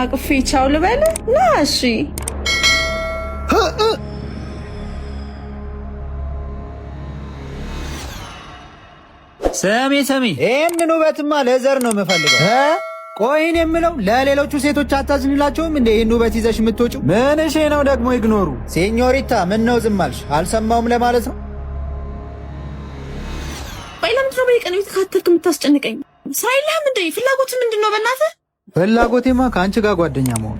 አቅፌ ቻው ልበል ና እሺ ሰሚ ይሄንን ውበትማ ለዘር ነው የምፈልገው። ቆይን የምለው ለሌሎቹ ሴቶች አታዝንላቸውም እንዴ? ይሄን ውበት ይዘሽ የምትወጪው ምን እሺ ነው ደግሞ ይግኖሩ። ሴኞሪታ ምን ነው ዝም አልሽ? አልሰማውም ለማለት ነው። ለምንድን ነው በየቀኑ የተካተልክ የምታስጨንቀኝ? ሳይልህም እንደ ፍላጎት ምንድን ነው? በእናትህ ፍላጎቴማ ከአንቺ ጋር ጓደኛ መሆን።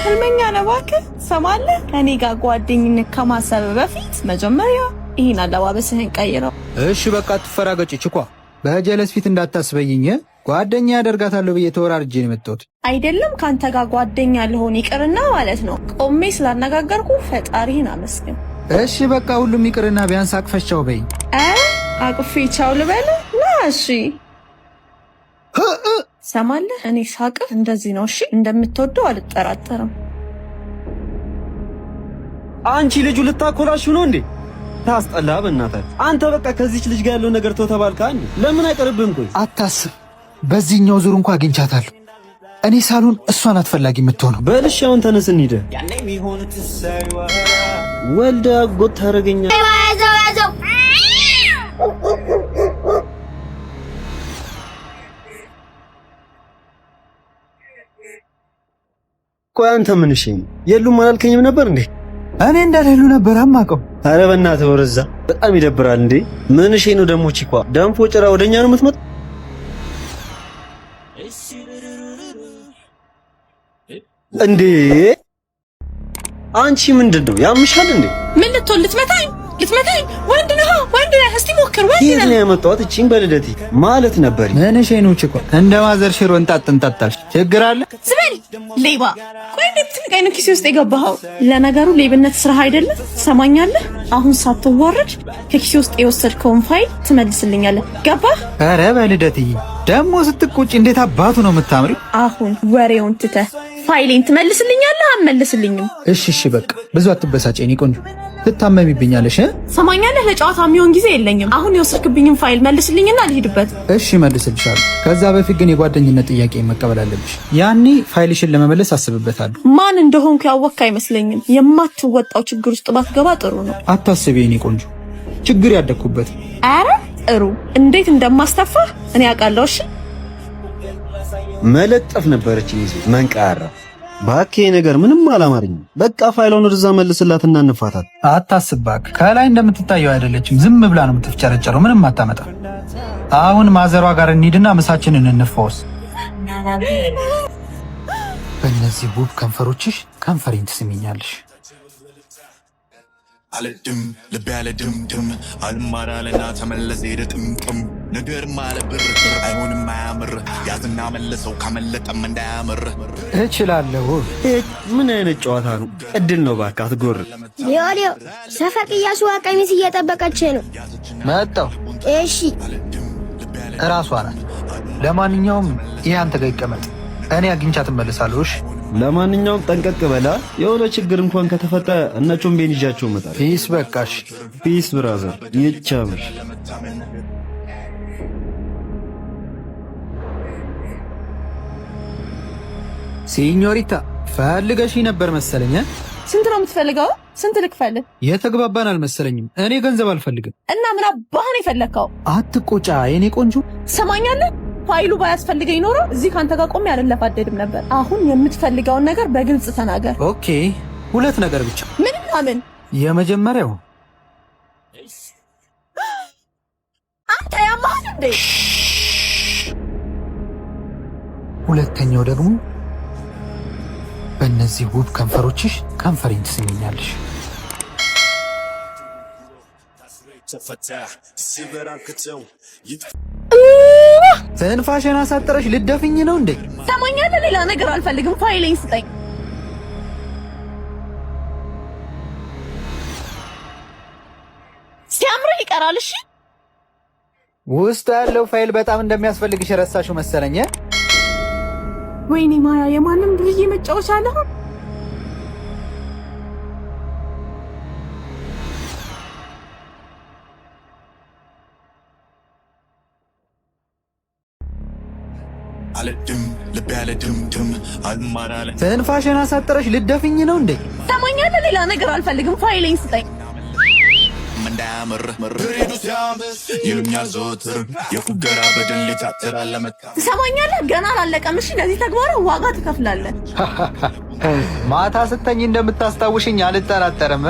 ህልመኛ ነህ እባክህ። ሰማለህ? ከኔ ጋር ጓደኝነት ከማሰብ በፊት መጀመሪያ ይሄን አለባበስህን ቀይረው። እሺ በቃ ትፈራገጭ ችኳ። በጀለስ ፊት እንዳታስበይኝ። ጓደኛ ያደርጋታለሁ ብዬ ተወራርጄ ነው የመጣሁት። አይደለም ካንተ ጋር ጓደኛ ልሆን ይቅርና ማለት ነው ቆሜ ስላነጋገርኩ ፈጣሪህን አመስግን። እሺ በቃ ሁሉም ይቅርና ቢያንስ አቅፈሽ ቻው በይኝ። አቅፌ ቻው ልበል ና እሺ። ሰማለህ? እኔ ሳቅህ እንደዚህ ነው። እሺ እንደምትወደው አልጠራጠርም። አንቺ ልጁ ልታኮላሽው ነው እንዴ? ታስጠላ በእናትህ አንተ። በቃ ከዚች ልጅ ጋር ያለው ነገር ተባልካ እንዴ? ለምን አይቀርብህም? ቆይ አታስብ፣ በዚህኛው ዙር እንኳን አግኝቻታለሁ። እኔ ሳሉን እሷን አትፈላጊ የምትሆነው። በልሽ አሁን ተነስ እንሂድ። ወልደ አጎት ታረገኛለህ። ቆይ አንተ ምን እሺ የሉም አላልከኝም ነበር እንዴ? እኔ እንደሌሉ ነበር አማቀው። አረ በእናትህ ወረዛ በጣም ይደብራል እንዴ። ምን እሺ ነው ደግሞ ቺኳ ደንፎ ጭራ ወደኛ ነው የምትመጣው እንዴ? አንቺ ምንድነው ያምሻል እንዴ? ምን ልትወል ልትመታኝ ወንድ ነህ እስቲ ሞክር። ወንድ ነህ ነው ያመጣሁት። እቺን በልደቴ ማለት ነበር። ምን እሺ ነው ቺኳ እንደ ማዘር ሽሮ እንጣጣልሽ ችግር አለ? ዝም ሌባ። ቆይ እንዴት ትንቀኝ ነው ኪሴ ውስጥ የገባኸው? ለነገሩ ሌብነት ስራ አይደለም። ትሰማኛለህ? አሁን ሳትዋረድ ከኪሴ ውስጥ የወሰድከውን ፋይል ትመልስልኛለህ። ገባህ? ኧረ በልደትዬ ደግሞ ስትቆጪ እንዴት አባቱ ነው የምታምሪው። አሁን ወሬውን ትተህ ፋይሌን ትመልስልኛለህ? አልመልስልኝም። እሺ በቃ ብዙ አትበሳጭ የኔ ቆንጆ፣ ትታመሚብኛለሽ። ሰማኛለህ? ለጨዋታ የሚሆን ጊዜ የለኝም። አሁን የወሰድክብኝን ፋይል መልስልኝና ልሂድበት። እሺ መልስልሻለሁ። ከዛ በፊት ግን የጓደኝነት ጥያቄ መቀበል አለብሽ። ያኔ ፋይልሽን ለመመለስ አስብበታለሁ። ማን እንደሆንኩ ያወቅህ አይመስለኝም። የማትወጣው ችግር ውስጥ ባትገባ ጥሩ ነው። አታስቢ የኔ ቆንጆ፣ ችግር ያደግኩበት። አረ ጥሩ፣ እንዴት እንደማስተፋህ እኔ አውቃለሁ። እሺ መለጠፍ ነበረች ይዞ መንቃራ። ባኬ ነገር ምንም አላማረኝም። በቃ ፋይሉን እርዛ መልስላትና እንፋታት። አታስብ እባክህ፣ ከላይ እንደምትታየው አይደለችም። ዝም ብላ ነው የምትፍጨረጨረው፣ ምንም አታመጣ። አሁን ማዘሯ ጋር እንሂድና ምሳችንን እንፈውስ። በእነዚህ ውብ ከንፈሮችሽ ከንፈሬን ትስሚኛለሽ። አለድም ልቤ አለድምድም አልማራለና ተመለሰ ሄደ ጥምጥም ነገር ማለብር አይሆንም አያምር ያዝና መለሰው ካመለጠም እንዳያምር እችላለሁ። ምን አይነት ጨዋታ ነው? እድል ነው እባክህ አትጎር። ሊዮ ሰፈር ቅያሱ ቀሚስ እየጠበቀች ነው። መጣሁ። እሺ እራሷ ናት። ለማንኛውም ይሄ አንተ ጋር ይቀመጥ፣ እኔ አግኝቻት እመለሳለሁ። እሺ ለማንኛውም ጠንቀቅ በላ። የሆነ ችግር እንኳን ከተፈጠረ እነቹን ቤን ይዣቸው እመጣለሁ። ፒስ በቃሽ። ፒስ ብራዘር ይቻምሽ። ሲኞሪታ ፈልገሽ ነበር መሰለኝ። ስንት ነው የምትፈልገው? ስንት ልክፈልህ? የተግባባን አልመሰለኝም። እኔ ገንዘብ አልፈልግም። እና ምን አባህን የፈለግከው? አትቆጫ የኔ ቆንጆ። ሰማኛለህ? ፋይሉ ባያስፈልገኝ ኖሮ እዚህ ካንተ ጋር ቆሜ አልለፋደድም ነበር። አሁን የምትፈልገውን ነገር በግልጽ ተናገር። ኦኬ፣ ሁለት ነገር ብቻ። ምንና ምን? የመጀመሪያው አንተ ያማህል እንዴ? ሁለተኛው ደግሞ በእነዚህ ውብ ከንፈሮችሽ ከንፈሬን ትስሚኛለሽ። ትንፋሽን አሳጥረሽ ልደፍኝ ነው እንዴ? ሰማኛለህ? ሌላ ነገር አልፈልግም። ፋይሌን ስጠኝ። ሲያምርህ ይቀራል። እሺ ውስጥ ያለው ፋይል በጣም እንደሚያስፈልግሽ ረሳሽው መሰለኝ። ወይኔ ማያ፣ የማንም ድርዬ መጫወቻ አለሁ። አልድም ልብ ያለ ድምድም አልማራለ ትንፋሽን አሳጥረሽ ልደፍኝ ነው እንዴ? ሰማኛለህ? ሌላ ነገር አልፈልግም። ፋይሌን ስጠኝ። እንዳያምር ሬዱ ሲያምስ ይሉኛል ዘወትር የፉገራ በድን ሊታትራል ለመታ ሰማኛለህ? ገና አላለቀም። እሺ ለዚህ ተግባር ዋጋ ትከፍላለህ። ማታ ስተኝ እንደምታስታውሽኝ አልጠራጠርም።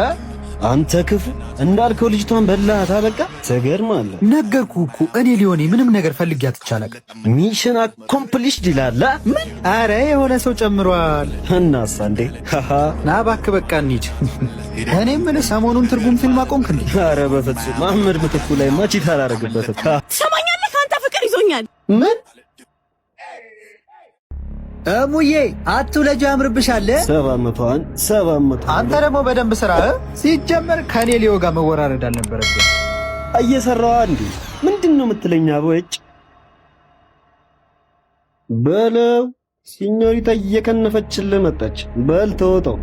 አንተ ክፉ እንዳልከው ልጅቷን በላሃት። በቃ ትገርማለህ። ነገርኩህ እኮ እኔ ሊሆን ምንም ነገር ፈልጊያት ይቻላል። ሚሽን አኮምፕሊሽድ ይላል። ምን? አረ የሆነ ሰው ጨምሯል። እናሳ እንዴ? ና እባክህ በቃ እንሂድ። እኔ የምልህ ሰሞኑን ትርጉም ፊልም አቆምክ እንዴ? አረ በፍጹም መሐመድ ምትኩ ላይ ማቺት አላረግበትም። ሰማኛለህ? ከአንተ ፍቅር ይዞኛል። ምን? እሙዬ አትውለጅ ያምርብሻል። 700 አንተ ደግሞ በደንብ ስራ። ሲጀመር ከኔ ሊዮ ጋር መወራረድ አልነበረብን። እየሰራዋ እንዴ? ምንድነው የምትለኛ? በወጭ በለው ሲኞሪታ እየከነፈችልህ መጣች። በል ተወጣው።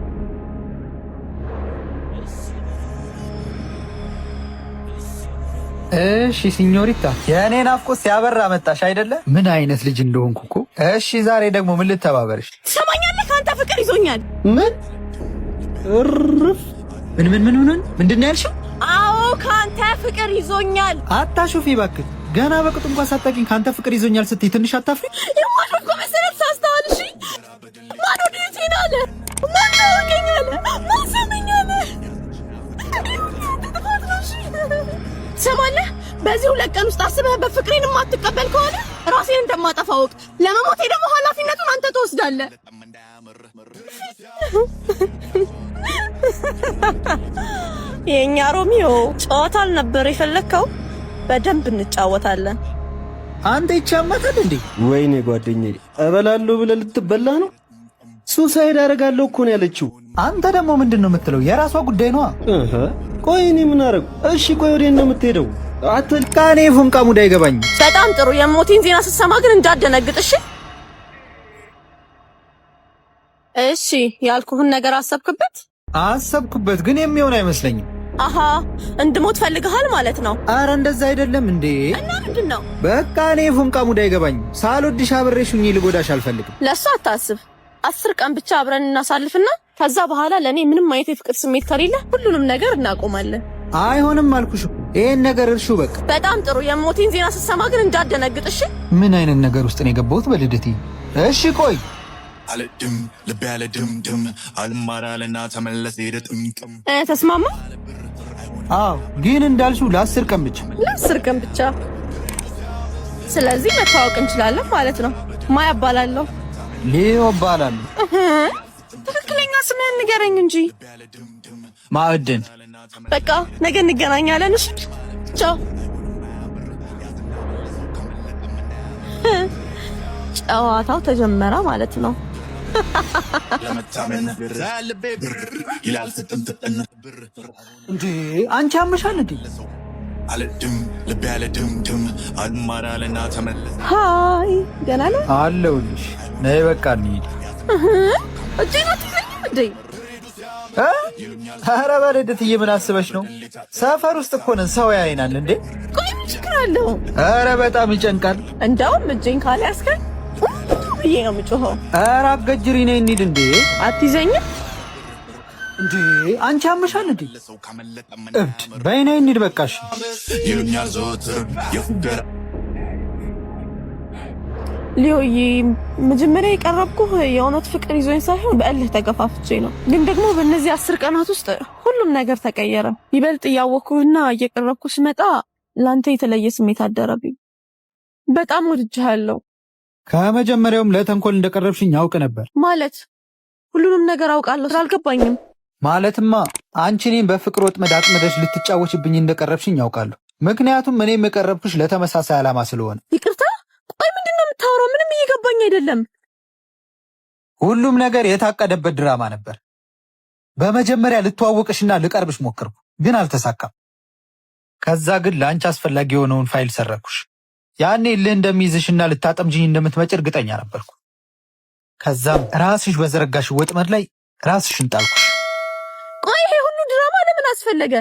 እሺ ሲኞሪታ፣ የእኔ ናፍቆት ሲያበራ መጣሽ አይደለ? ምን አይነት ልጅ እንደሆንኩ እኮ። እሺ ዛሬ ደግሞ ምን ልተባበርሽ? ሰማኛለህ? ከአንተ ፍቅር ይዞኛል። ምን እርፍ! ምንድን ነው ያልሽው? አዎ ከአንተ ፍቅር ይዞኛል። አታሹፊ እባክህ። ገና በቅጡ እንኳን ሳታውቂኝ ከአንተ ፍቅር ይዞኛል ስትይ ትንሽ አታፍሪ? የማሾፍ መሰረት ሳስተዋል። እሺ ማን ወዴት ሄዳለ? ማን ታወቀኛለ? ማን ሰመኛለ? ሰማለህ? በዚህ 2 ቀን ውስጥ አስበህበት ፍቅሬን የማትቀበል ከሆነ ራሴን እንደማጠፋ ወቅ። ለመሞቴ ደግሞ ኃላፊነቱን አንተ ትወስዳለህ። የኛ ሮሚዮ ጨዋታ አልነበር የፈለግከው? በደንብ እንጫወታለን። አንተ ይቻማታል እንዴ? ወይኔ ጓደኛዬ እበላለሁ ብለህ ልትበላ ነው? ሱሳይድ አደርጋለሁ እኮ ነው ያለችው። አንተ ደግሞ ምንድን ነው የምትለው? የራሷ ጉዳይ ነዋ። ቆይ እኔ ምን አደረጉ? እሺ ቆይ ወዴት ነው የምትሄደው? አትልቃኔ ፉንቃ ሙድ አይገባኝ። በጣም ጥሩ። የሞቴን ዜና ስትሰማ ግን እንዳደነግጥ እሺ? እሺ ያልኩህን ነገር አሰብክበት? አሰብኩበት፣ ግን የሚሆን አይመስለኝም። አሃ እንድሞት ፈልገሃል ማለት ነው? አረ እንደዛ አይደለም እንዴ። እና ምንድን ነው? በቃ እኔ ፉንቃ ሙድ አይገባኝ። ሳልወድሽ አብሬሽ ሁኜ ልጎዳሽ አልፈልግም። ለእሱ አታስብ። 10 ቀን ብቻ አብረን እናሳልፍና ከዛ በኋላ ለእኔ ምንም አይነት የፍቅር ስሜት ከሌለ ሁሉንም ነገር እናቆማለን። አይሆንም አልኩሽ። ይሄን ነገር እርሹ በቃ። በጣም ጥሩ። የሞቴን ዜና ስትሰማ ግን እንዳደነግጥ እሺ? ምን አይነት ነገር ውስጥ ነው የገባሁት በልደቴ? እሺ ቆይ አልድም ልብ ያለ ድምድም አልማራለና ተመለስ ሄደ ጥምጥም። ተስማማ? አዎ፣ ግን እንዳልሽው ለ10 ቀን ብቻ። ለ10 ቀን ብቻ። ስለዚህ መታወቅ እንችላለን ማለት ነው። ማያ እባላለሁ። ሊዮ እባላለሁ። ትክክለኛ ስምህን ንገረኝ እንጂ። ማዕድን። በቃ ነገ እንገናኛለን። እሺ ቻው። ጨዋታው ተጀመረ ማለት ነው። ለመታመን ልቤ ብር ይላል ፍጥንጥን ብር እንዴ አንቺ አመሻል እንዴ? አልድም ልብ ያለ ድምድም አልማራለና ተመለስ። ሃይ ገና ነው አለሁልሽ። ነይ በቃ እንሂድ። እጄን አትይዘኝም እንዴ? ኧረ በልደትዬ ምን አስበሽ ነው? ሰፈር ውስጥ እኮ ነን፣ ሰው ያይናል እንዴ? ቆይ ምን ችግር አለው? ኧረ በጣም ይጨንቃል። እንደውም እጄን ካልያዝከኝ ብዬ ነው የምጮኸው። ኧረ አትገጅሪ፣ ነይ እንሂድ። እንዴ አትይዘኝም እንዴ? አንቺ አመሻል እንዴ? እብድ በይ ነይ እንሂድ በቃ። እሺ ይሉኛል ዘወትር የፉገራ ሊዮዬ፣ መጀመሪያ የቀረብኩህ የእውነት ፍቅር ይዞኝ ሳይሆን በእልህ ተገፋፍቼ ነው። ግን ደግሞ በእነዚህ 10 ቀናት ውስጥ ሁሉም ነገር ተቀየረ። ይበልጥ እያወቅኩህና እየቀረብኩ ስመጣ ለአንተ የተለየ ስሜት አደረብኝ። በጣም ወድጄሃለሁ። ከመጀመሪያውም ለተንኮል እንደቀረብሽኝ ያውቅ ነበር። ማለት ሁሉንም ነገር አውቃለሁ ስላልገባኝም። ማለትማ አንቺ እኔን በፍቅር ወጥመድ አጥምደሽ ልትጫወችብኝ እንደቀረብሽኝ ያውቃለሁ። ምክንያቱም እኔም የቀረብኩሽ ለተመሳሳይ ዓላማ ስለሆነ። ይቅርታ? ቆይ ምንድን ነው የምታወራው? ምንም እየገባኝ አይደለም። ሁሉም ነገር የታቀደበት ድራማ ነበር። በመጀመሪያ ልተዋወቅሽና ልቀርብሽ ሞክርኩ፣ ግን አልተሳካም። ከዛ ግን ለአንቺ አስፈላጊ የሆነውን ፋይል ሰረኩሽ። ያኔ እልህ እንደሚይዝሽና ልታጠምጂኝ እንደምትመጪ እርግጠኛ ነበርኩ። ከዛም ራስሽ በዘረጋሽ ወጥመድ ላይ ራስሽን ጣልኩሽ። ቆይ ይሄ ሁሉ ድራማ ለምን አስፈለገ?